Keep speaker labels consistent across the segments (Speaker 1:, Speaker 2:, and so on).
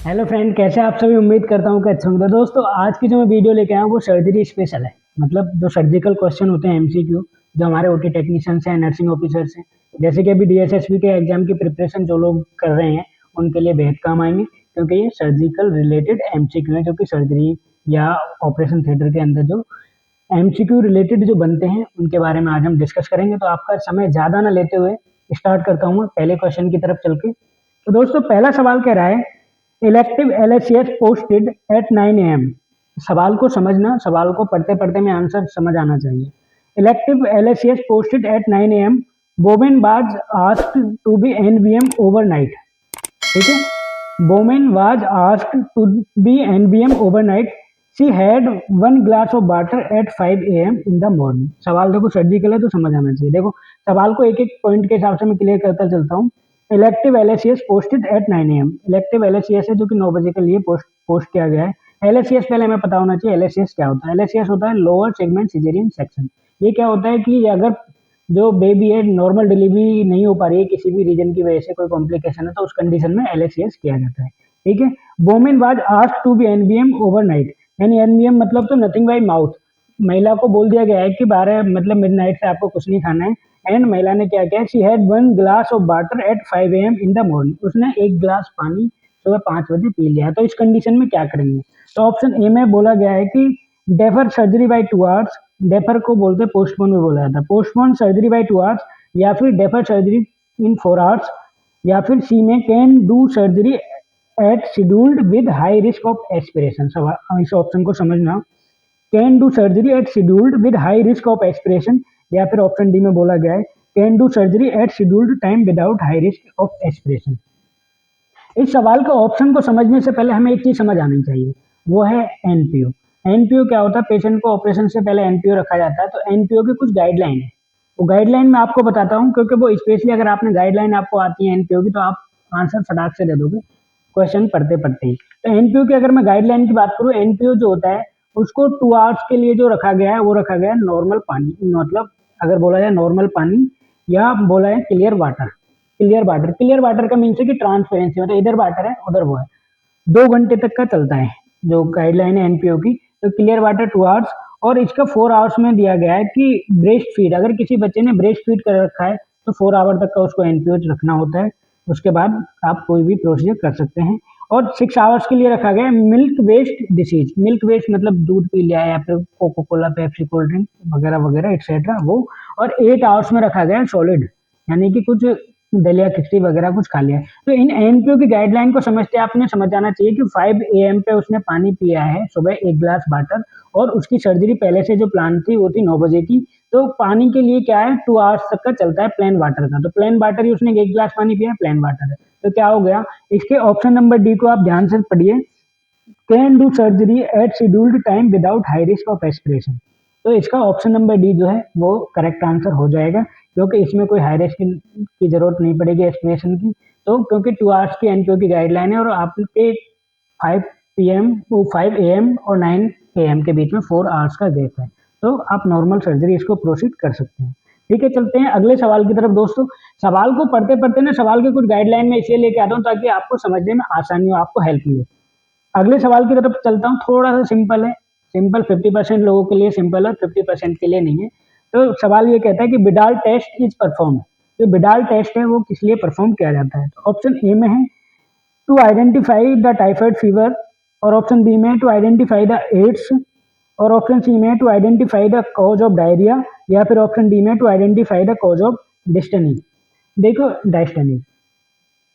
Speaker 1: Hello friend, कैसे आप सभी। उम्मीद करता हूँ कि अच्छा होंगे। दोस्तों, आज की जो मैं वीडियो लेके आया हूँ वो सर्जरी स्पेशल है। मतलब जो सर्जिकल क्वेश्चन होते हैं एमसीक्यू, जो हमारे ओटी टेक्नीशियंस हैं, नर्सिंग ऑफिसर्स हैं, जैसे कि अभी डीएसएसबी के एग्जाम की प्रिपरेशन जो लोग कर रहे हैं उनके लिए बेहद काम आएंगे, क्योंकि ये सर्जिकल रिलेटेड एमसीक्यू है, जो कि सर्जरी या ऑपरेशन थिएटर के अंदर जो एमसीक्यू रिलेटेड जो बनते हैं उनके बारे में आज हम डिस्कस करेंगे। तो आपका समय ज़्यादा ना लेते हुए स्टार्ट करता हूँ पहले क्वेश्चन की तरफ चल के। तो दोस्तों, पहला सवाल कह रहा है elective LSCS posted at 9 AM। सवाल को समझना, सवाल को पढ़ते पढ़ते में आंसर समझ आना चाहिए। Elective LSCS posted at 9 AM, woman was asked to be एनवीएम ओवरनाइट। ठीक है, woman was asked to be एनवीएम overnight. She had 1 glass of water at 5 AM in the morning. सवाल देखो सर्जिकल है तो समझ आना चाहिए। देखो सवाल को एक एक पॉइंट के हिसाब से मैं क्लियर करता चलता हूँ। Elective LSCS posted at 9 AM। Elective LSCS है जो कि 9 बजे के लिए पोस्ट किया गया है। एलएससीएस पहले हमें पता होना चाहिए एलएससीएस क्या होता है। एलएससीएस होता है लोअर सेगमेंट सिजेरियन सेक्शन। ये क्या होता है कि अगर जो बेबी है नॉर्मल डिलीवरी नहीं हो पा रही है, किसी भी रीजन की वजह से कोई कॉम्प्लिकेशन है, तो उस कंडीशन में एलएससीएस किया जाता है। ठीक है, woman was asked to be NBM overnight. यानी एनबीएम मतलब तो नथिंग बाय माउथ। महिला को बोल दिया गया है कि 12 मतलब मिडनाइट से आपको कुछ नहीं खाना है। एंड महिला ने क्या किया, she had 1 glass of water at 5 AM in the morning. उसने 1 गिलास पानी सुबह 5 बजे पी लिया। तो इस कंडीशन में क्या करेंगे? तो ऑप्शन ए में बोला गया है कि defer surgery by 2 hours। Defer को बोलते हैं पोस्टपोन में बोला जाता है, पोस्टपोन सर्जरी बाय 2 hours, या फिर डेफर सर्जरी इन 4 hours, या फिर सी में can do surgery eight scheduled with high risk of aspiration. इस ऑप्शन को समझना, can do surgery eight scheduled with high risk of aspiration, या फिर ऑप्शन डी में बोला गया है can do surgery eight scheduled time without high risk of aspiration. इस सवाल के ऑप्शन को समझने से पहले हमें एक चीज समझ आनी चाहिए, वो है एनपीओ। एनपीओ क्या होता है? पेशेंट को ऑपरेशन से पहले एनपीओ रखा जाता है। तो एनपीओ की कुछ गाइडलाइन है, वो गाइडलाइन मैं आपको बताता हूँ, क्योंकि वो स्पेशली अगर आपने गाइडलाइन आपको आती है एनपीओ की तो आप आंसर फटाक से दे दोगे क्वेश्चन पढ़ते पढ़ते ही। तो एनपीओ की अगर मैं गाइडलाइन की बात करूँ, एनपीओ जो होता है उसको 2 hours के लिए जो रखा गया है वो रखा गया है नॉर्मल पानी। मतलब अगर बोला जाए नॉर्मल पानी, या बोला है clear water. Clear water, clear water का मीन्स है कि ट्रांसपेरेंसी, मतलब इधर वाटर है उधर वो है। 2 घंटे तक का चलता है जो गाइडलाइन है एनपीओ की। तो क्लियर वाटर 2 hours, और इसका 4 hours में दिया गया है कि ब्रेस्ट फीड, अगर किसी बच्चे ने ब्रेस्ट फीड कर रखा है तो 4 hour तक का उसको एनपीओ रखना होता है। उसके बाद आप कोई भी प्रोसीजर कर सकते हैं। और 6 hours के लिए रखा गया है milk waste disease. Milk waste मतलब दूध पी लिया है या फिर Coca Cola, Pepsi, cold drink वगैरह वगैरह एक्सेट्रा वो। और 8 hours में रखा गया है सॉलिड, यानी कि कुछ दलिया खिचड़ी वगैरह कुछ खा लिया है। तो इन एनपीओ की गाइडलाइन को समझते आपने समझ जाना चाहिए कि 5 AM पे उसने पानी पिया है सुबह 1 गिलास वाटर, और उसकी सर्जरी पहले से जो प्लान थी वो थी 9 बजे की। तो पानी के लिए क्या है 2 hours तक का चलता है प्लेन वाटर का। तो प्लेन वाटर ही उसने 1 गिलास पानी पिया है, प्लेन वाटर है। तो क्या हो गया, इसके ऑप्शन नंबर डी को आप ध्यान से पढ़िए, can do surgery eight scheduled time without high risk of aspiration. तो इसका ऑप्शन नंबर डी जो है वो करेक्ट आंसर हो जाएगा, क्योंकि इसमें कोई हाई रिस्क की जरूरत नहीं पड़ेगी एस्पिरेशन की। तो क्योंकि 2 hours की एनपीओ की गाइडलाइन है, और आपके 5 AM और 9 AM के बीच में 4 hours का गैप है, तो आप नॉर्मल सर्जरी इसको प्रोसीड कर सकते हैं। ठीक है, चलते हैं अगले सवाल की तरफ। दोस्तों, सवाल को पढ़ते पढ़ते ना सवाल के कुछ गाइडलाइन में इसलिए लेके आता हूँ ताकि आपको समझने में आसानी हो, आपको हेल्प मिले। अगले सवाल की तरफ चलता हूँ, थोड़ा सा सिंपल है। सिंपल 50% लोगों के लिए सिंपल है, 50% के लिए नहीं है। तो सवाल ये कहता है कि बिडाल टेस्ट इज परफॉर्म। जो बिडाल टेस्ट है वो किस लिए परफॉर्म किया जाता है? तो ऑप्शन ए में है to identify the typhoid fever, और ऑप्शन बी में टू आइडेंटिफाई द एड्स, और ऑप्शन सी में to identify the cause of diarrhoea, या फिर ऑप्शन डी में to identify the cause of dysentery. देखो डायस्टनी,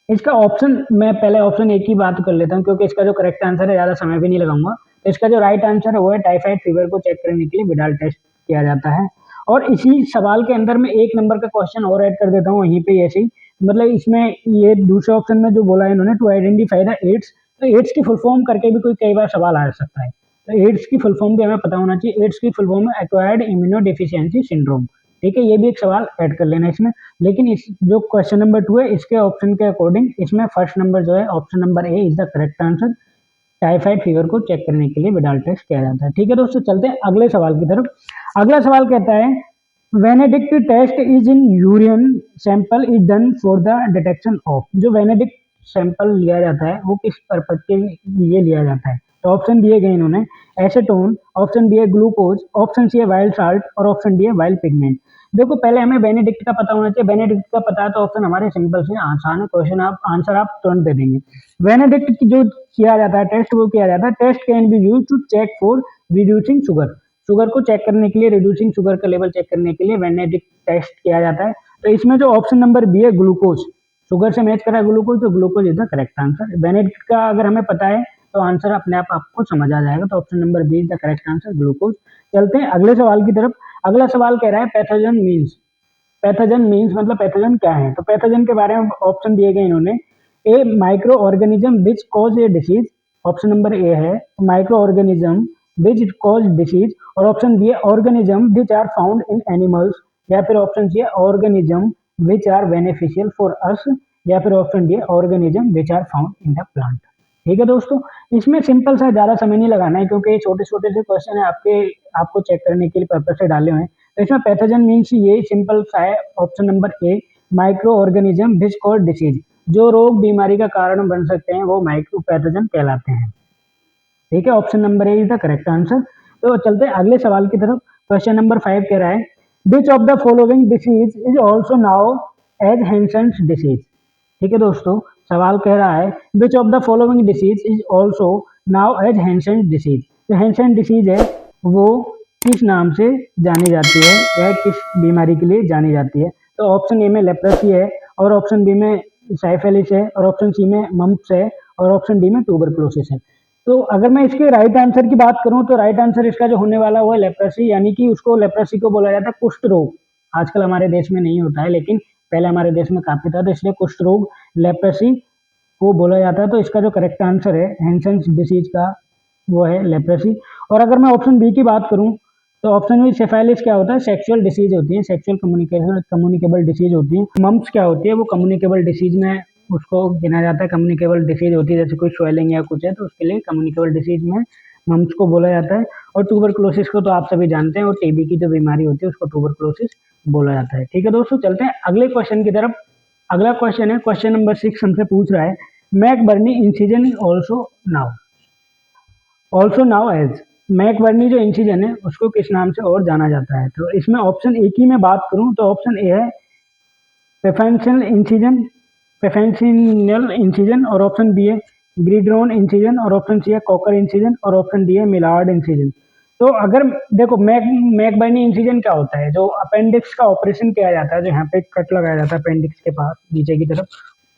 Speaker 1: इसका ऑप्शन मैं पहले ऑप्शन एक ही बात कर लेता हूँ, क्योंकि इसका जो करेक्ट आंसर है ज़्यादा समय भी नहीं लगाऊंगा। तो इसका जो राइट आंसर है वो है टाइफाइड फीवर को चेक करने के लिए विडाल टेस्ट किया जाता है। और इसी सवाल के अंदर मैं 1 नंबर का क्वेश्चन और ऐड कर देता हूँ वहीं पे ऐसे ही। मतलब इसमें ये दूसरे ऑप्शन में जो बोला है इन्होंने टू आइडेंटिफाई द एड्स, तो एड्स की फुल फॉर्म करके भी कोई कई बार सवाल आ सकता है। तो एड्स की फुल फॉर्म भी हमें पता होना चाहिए। एड्स की फुल फॉर्म है एक्वायर्ड इम्यूनो डिफिशियंसी सिंड्रोम। ठीक है, ये भी एक सवाल ऐड कर लेना इसमें। लेकिन इस जो क्वेश्चन नंबर 2 है इसके ऑप्शन के अकॉर्डिंग इसमें फर्स्ट नंबर जो है option number A is the correct answer. Typhoid fever को चेक करने के लिए विडाल टेस्ट किया जाता है। ठीक है दोस्तों, चलते हैं अगले सवाल की तरफ। अगला सवाल कहता है Benedict test is in urine sample is done for the detection of. जो वेनेडिक्ट सैंपल लिया जाता है वो किस पर्पज के लिए लिया जाता है। तो ऑप्शन दिए गए इन्होंने एसीटोन, ऑप्शन बी है ग्लूकोज, ऑप्शन सी है वाइल्ड साल्ट और ऑप्शन डी है वाइल्ड पिगमेंट। देखो पहले हमें बेनेडिक्ट का पता होना चाहिए, बेनेडिक्ट का पता है तो ऑप्शन हमारे सिंपल से आसान है, क्वेश्चन आप आंसर आप तुरंत दे देंगे। बेनेडिक्ट जो किया जाता है टेस्ट वो किया जाता है, test can be use to check for reducing sugar, sugar को चेक करने के लिए, रिड्यूसिंग शुगर का लेवल चेक करने के लिए बेनेडिक्ट टेस्ट किया जाता है। तो इसमें जो ऑप्शन नंबर बी है ग्लूकोज, शुगर से मैच करा ग्लूकोज, तो glucose is the correct answer. Benedict का अगर हमें पता है तो आंसर अपने आप आपको समझ आ जाएगा, तो option number B is the correct answer glucose. चलते हैं अगले सवाल की तरफ। अगला सवाल कह रहा है पैथोजन मीन्स, पैथोजन मीन्स मतलब पैथोजन क्या है। तो पैथोजन के बारे में ऑप्शन दिए गए इन्होंने, a micro organism which cause a disease, option number A है micro organism which cause disease, और ऑप्शन बी है organism which are found in animals, या फिर ऑप्शन सी है organism which are beneficial for us, या फिर option D है organism which are found in the plant. ठीक है दोस्तों, इसमें सिंपल सा ज्यादा समय नहीं लगाना है क्योंकि ये छोटे छोटे से क्वेश्चन है आपको चेक करने के लिए पर्पज से डाले हुए हैं। तो इसमें पैथोजन मीन्स ये सिंपल सा है, option number A micro organism which cause disease, जो रोग बीमारी का कारण बन सकते हैं वो माइक्रो पैथोजन कहलाते हैं। ठीक है, option number A is the correct answer. तो चलते हैं अगले सवाल की तरफ। क्वेश्चन नंबर 5 कह रहा है which of the following disease is also known as Hansen's disease. ठीक है दोस्तों, सवाल कह रहा है which of the following disease is also known as Hansen's disease. जो हैंसेंस डिसीज है वो किस नाम से जानी जाती है, या किस बीमारी के लिए जानी जाती है। तो ऑप्शन ए में लेप्रोसी है, और ऑप्शन बी में साइफिलिस है, और ऑप्शन सी में मम्प्स है, और ऑप्शन डी में ट्यूबरकुलोसिस है। तो अगर मैं इसके राइट आंसर की बात करूं तो राइट आंसर इसका जो होने वाला वो है लेप्रोसी, यानी कि उसको लेप्रोसी को बोला जाता है कुष्ठ रोग। आजकल हमारे देश में नहीं होता है लेकिन पहले हमारे देश में काफी था, तो इसलिए कुष्ठ रोग लेप्रोसी को बोला जाता है। तो इसका जो करेक्ट आंसर है हैंसेंस डिसीज का वो है लेप्रोसी। और अगर मैं ऑप्शन बी की बात करूं तो ऑप्शन बी सिफाइलिस क्या होता है, सेक्सुअल डिसीज होती है, सेक्सुअल कम्युनिकेबल डिसीज होती है। मम्प्स क्या होती है, वो कम्युनिकेबल डिसीज में उसको गिना जाता है, कम्युनिकेबल डिसीज होती है, जैसे कोई स्वेलिंग या कुछ है तो उसके लिए कम्युनिकेबल डिसीज में मम्प्स को बोला जाता है। और ट्यूबरकुलोसिस को तो आप सभी जानते हैं, और टीबी की जो बीमारी होती है उसको ट्यूबरकुलोसिस बोला जाता है। ठीक है दोस्तों, चलते हैं अगले क्वेश्चन की तरफ। अगला क्वेश्चन है क्वेश्चन नंबर 6, हमसे पूछ रहा है McBurney incision also known, also known as, McBurney जो इंसिजन है उसको किस नाम से और जाना जाता है। तो इसमें ऑप्शन ए की मैं बात करूं तो ऑप्शन ए है पेफेंशियल इंसिजन, पेफेंशियल इंसिजन, और ऑप्शन बी है ग्रीड्रोन इंसिजन, और ऑप्शन सी है कॉकर इंसिजन, और ऑप्शन डी है मिलार्ड इंसिजन। तो अगर देखो मैकबर्नी इंसिजन क्या होता है, जो अपेंडिक्स का ऑपरेशन किया जाता है, जो यहाँ पे कट लगाया जाता है अपेंडिक्स के पास नीचे की तरफ,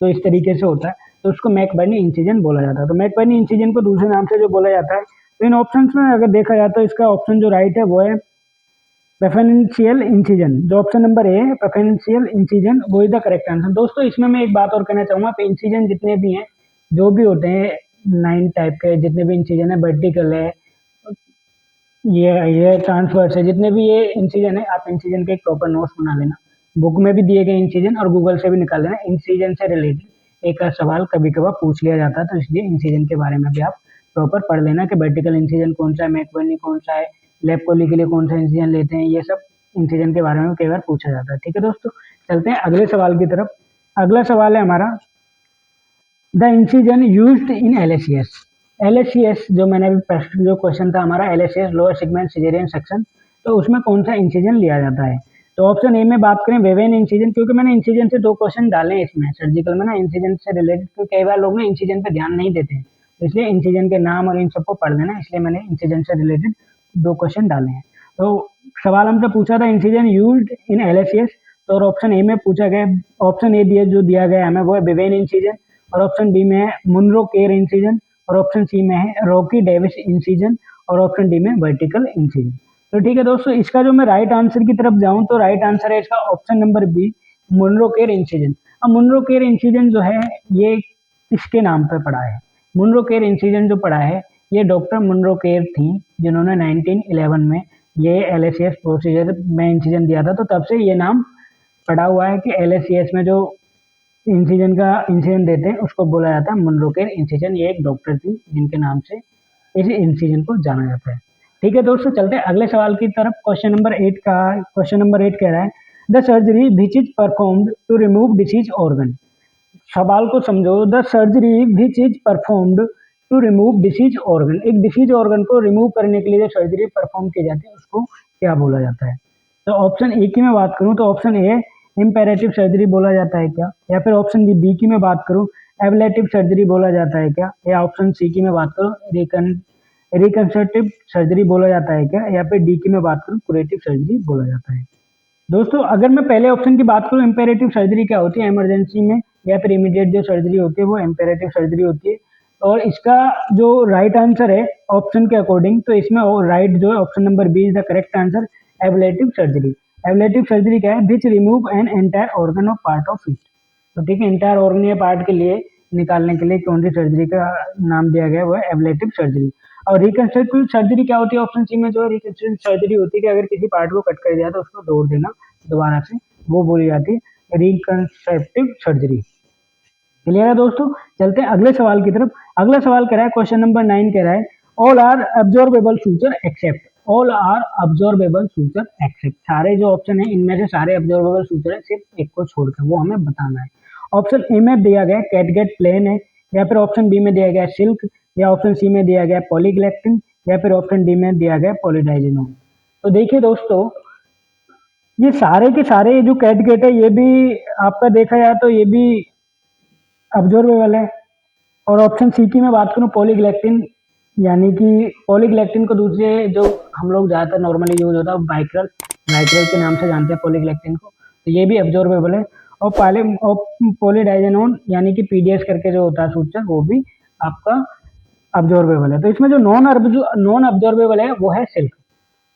Speaker 1: तो इस तरीके से होता है, तो उसको मैकबर्नी इंसिजन बोला जाता है। तो मैकबर्नी इंसिजन को दूसरे नाम से जो बोला जाता है, तो इन ऑप्शंस में अगर देखा जाए तो इसका ऑप्शन जो राइट है वो है पेफेंशियल इंसिजन। जो ऑप्शन नंबर ए है पेफेंशियल इंसिजन वो इज द करेक्ट आंसर। दोस्तों इसमें मैं एक बात और कहना चाहूंगा, इंसिजन जितने भी हैं जो भी होते हैं 9 टाइप के जितने भी इंसिजन है, वर्टिकल है, ये ट्रांसवर्स है, जितने भी ये इंसिजन है आप इंसिजन के एक प्रॉपर नोट्स बना लेना, बुक में भी दिए गए इंसिजन और गूगल से भी निकाल लेना। इंसिजन से रिलेटेड एक सवाल कभी कभार पूछ लिया जाता है, तो इसलिए इंसिजन के बारे में भी आप प्रॉपर पढ़ लेना कि वर्टिकल इंसिजन कौन सा है, मैकबर्नी कौन सा है, लेप कोली के लिए कौन सा इंसिजन लेते हैं, ये सब इंसिजन के बारे में कई बार पूछा जाता है। ठीक है दोस्तों, चलते हैं अगले सवाल की तरफ। अगला सवाल है हमारा द इंसिजन यूज्ड इन एलएसीएस। एलएसीएस जो मैंने अभी जो क्वेश्चन था हमारा एलएसीएस लोअर सेगमेंट सिजेरियन सेक्शन, तो उसमें कौन सा इंसिजन लिया जाता है। तो ऑप्शन ए में बात करें वेवेन इंसिजन, क्योंकि मैंने इंसिजन से 2 क्वेश्चन डाले हैं इसमें सर्जिकल में ना, इंसिजन से रिलेटेड, क्योंकि कई बार लोग ना इंसिजन पे ध्यान नहीं देते हैं, तो इसलिए इंसिजन के नाम और इन सबको पढ़ लेना, इसलिए मैंने इंसिजन से रिलेटेड 2 क्वेश्चन डाले हैं। तो सवाल हमसे पूछा था इंसिजन यूज्ड इन एलएसीएस, तो ऑप्शन ए में पूछा गया, ऑप्शन ए जो दिया गया हमें वो है वेवेन इंसिजन, और ऑप्शन बी में है मुनरो केर इंसिजन, और ऑप्शन सी में है रॉकी डेविस इंसिजन, और ऑप्शन डी में वर्टिकल इंसिजन। तो ठीक है दोस्तों, इसका जो मैं राइट आंसर की तरफ जाऊं तो राइट आंसर है इसका ऑप्शन नंबर बी मुनरो केर इंसिजन। अब मुनरो केर इंसिजन जो है ये किसके नाम पे पड़ा है, मुनरो केर इंसिजन जो पड़ा है ये डॉक्टर मुनरो केर थी जिन्होंने 1911 में ये एलएसीएस प्रोसीजर में इंसिजन दिया था, तो तब से ये नाम पड़ा हुआ है कि एलएसीएस में जो इंसिजन देते हैं उसको बोला जाता है मुनरो केर इंसिजन। ये एक डॉक्टर थी जिनके नाम से इस इंसिजन को जाना जाता है। ठीक है दोस्तों, चलते हैं अगले सवाल की तरफ। क्वेश्चन नंबर 8 कह रहा है the surgery which is performed to remove disease organ. सवाल को समझो, the surgery which is performed to remove disease organ, एक डिसीज ऑर्गन को रिमूव करने के लिए जो सर्जरी परफॉर्म की जाती है उसको क्या बोला जाता है। तो ऑप्शन ए की मैं बात करूं तो ऑप्शन ए इम्पेरेटिव सर्जरी बोला जाता है क्या, या फिर ऑप्शन बी की मैं बात करूं एबलेटिव सर्जरी बोला जाता है क्या, या ऑप्शन सी की मैं बात करूं रिकंस्ट्रक्टिव सर्जरी बोला जाता है क्या, या फिर डी की मैं बात करूं कुरेटिव सर्जरी बोला जाता है। दोस्तों अगर मैं पहले ऑप्शन की बात करूं इम्पेरेटिव सर्जरी क्या होती है, इमरजेंसी में या फिर इमीडिएट जो सर्जरी होती है वो इम्पेरेटिव सर्जरी होती है। और इसका जो राइट आंसर है ऑप्शन के अकॉर्डिंग, तो इसमें राइट जो है option number B is the correct answer, ablative surgery. Ablative surgery क्या है, which remove an entire organ of part of it. तो ठीक है, एंटायर ऑर्गन या पार्ट के लिए निकालने के लिए कौन सी सर्जरी का नाम दिया गया है, वो है एबलेटिव सर्जरी। और रिकंस्ट्रक्टिव सर्जरी क्या होती है, ऑप्शन सी में जो है रिकंस्ट्रक्टिव सर्जरी होती है कि अगर किसी पार्ट को कट कर दिया तो उसको जोड़ देना दोबारा से, वो बोली जाती है रिकंस्ट्रक्टिव सर्जरी। क्लियर है दोस्तों, चलते हैं अगले सवाल की तरफ। अगला सवाल कह रहा है, क्वेश्चन नंबर 9 कह रहा है all are absorbable future except, all are absorbable future except, सारे जो ऑप्शन है इनमें से सारे अब्जॉर्बेबल फ्यूचर है, सिर्फ एक को छोड़कर, वो हमें बताना है। ऑप्शन ए में दिया गया कैटगेट प्लेन है, या फिर ऑप्शन बी में दिया गया सिल्क, या ऑप्शन सी में दिया गया पॉलीग्लैक्टिन, या फिर ऑप्शन डी में दिया गया पॉलीडाइजिनोन। तो देखिए दोस्तों, ये सारे के सारे जो कैटगेट है ये भी आपका देखा जाए तो ये भी अब्जॉर्बेबल है। और ऑप्शन सी की मैं बात करूं पॉलीग्लैक्टिन, यानी कि पॉलीग्लैक्टिन को दूसरे जो हम लोग ज़्यादातर नॉर्मली यूज होता है बाइक्रल बाइक्रल के नाम से जानते हैं पॉलीग्लैक्टिन को, तो ये भी अब्जॉर्बेबल है। और पॉलीडाइजेनोन यानी कि पीडीएस करके जो होता है सूचक, वो भी आपका अब्जॉर्बेबल है। तो इसमें जो नॉन अब्जॉर्बेबल है वो है सिल्क।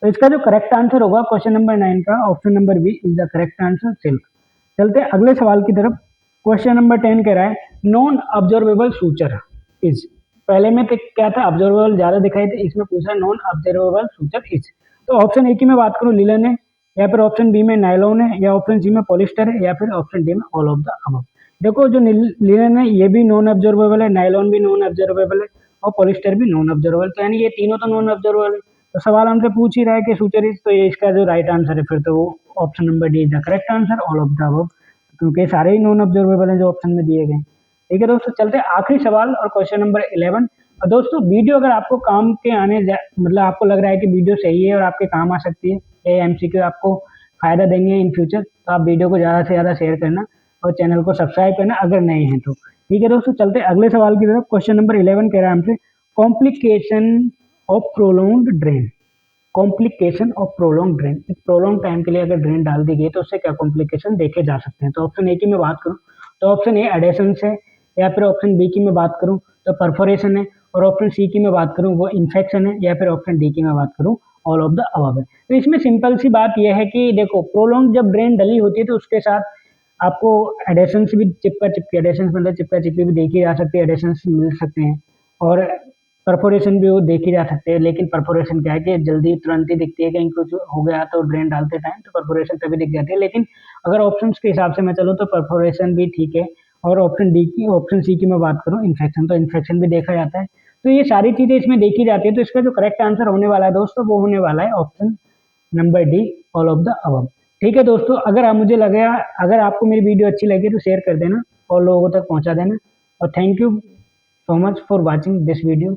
Speaker 1: तो इसका जो करेक्ट आंसर होगा क्वेश्चन नंबर 9 का, option number B is the correct answer, silk. चलते हैं अगले सवाल की तरफ। क्वेश्चन नंबर 10 कह रहा है नॉन ऑब्जर्वेबल सूचर इज, पहले में तो क्या था ऑब्जर्वेबल ज्यादा दिखाई थे, इसमें पूछा नॉन ऑब्जर्वेबल सूचर इज। तो ऑप्शन ए की मैं बात करूं लिलन है, या फिर ऑप्शन बी में नायलॉन है, या ऑप्शन सी में पॉलिस्टर है, या फिर ऑप्शन डी में ऑल ऑफ द अबव। देखो जो लिलन है ये भी नॉन ऑब्जर्वेबल है, नायलॉन भी नॉन ऑब्जर्वेबल है, और पॉलिस्टर भी नॉन ऑब्जर्वेबल, तो यानी ये तीनों तो नॉन ऑब्जर्वेबल है। तो सवाल हमसे पूछ ही रहा है कि सूचर इज, तो ये इसका जो राइट आंसर है फिर तो वो option number D is the correct answer, all of the above, क्योंकि सारे ही नॉन ऑब्जर्वेबल हैं जो ऑप्शन में दिए गए। ठीक है दोस्तों, चलते हैं आखिरी सवाल और क्वेश्चन नंबर 11। और दोस्तों वीडियो अगर आपको काम के मतलब आपको लग रहा है कि वीडियो सही है और आपके काम आ सकती है, ये एमसीक्यू आपको फायदा देंगे इन फ्यूचर, तो आप वीडियो को ज़्यादा से ज़्यादा शेयर करना और चैनल को सब्सक्राइब करना अगर नए हैं तो। ठीक है दोस्तों, चलते हैं अगले सवाल की तरफ। क्वेश्चन नंबर 11 कह रहा है हमसे complication of prolonged drain, complication of prolong drain, एक प्रोलॉन्ग टाइम के लिए अगर ड्रेन डाल दी गई तो उससे क्या कॉम्प्लिकेशन देखे जा सकते हैं। तो ऑप्शन ए की मैं बात करूं तो ऑप्शन ए एडेशन है, या फिर ऑप्शन बी की मैं बात करूं तो परफोरेशन है, और ऑप्शन सी की मैं बात करूं वो इन्फेक्शन है, या फिर ऑप्शन डी की मैं बात करूं ऑल ऑफ द अबव है। तो इसमें सिंपल सी बात यह है कि देखो प्रोलॉन्ग जब ड्रेन डली होती है तो उसके साथ आपको एडेशन भी चिपका चिपकी, एडेशन मतलब चिपका चिपकी भी देखी जा सकती है, एडेशन मिल सकते हैं, और परफोरेशन भी वो देखी जा सकते हैं। लेकिन परफोरेशन क्या है कि जल्दी तुरंत ही दिखती है, कहीं कुछ हो गया तो ड्रेन डालते टाइम तो परफोरेशन तभी दिख जाती है। लेकिन अगर ऑप्शंस के हिसाब से मैं चलूँ तो परफोरेशन भी ठीक है, और ऑप्शन सी की मैं बात करूँ इन्फेक्शन, तो इन्फेक्शन भी देखा जाता है। तो ये सारी चीज़ें इसमें देखी जाती है, तो इसका जो करेक्ट आंसर होने वाला है दोस्तों वो होने वाला है option number D, all of the above. ठीक है दोस्तों, अगर आप मुझे लगे अगर आपको मेरी वीडियो अच्छी लगी तो शेयर कर देना और लोगों तक पहुंचा देना। और thank you so much for watching this video.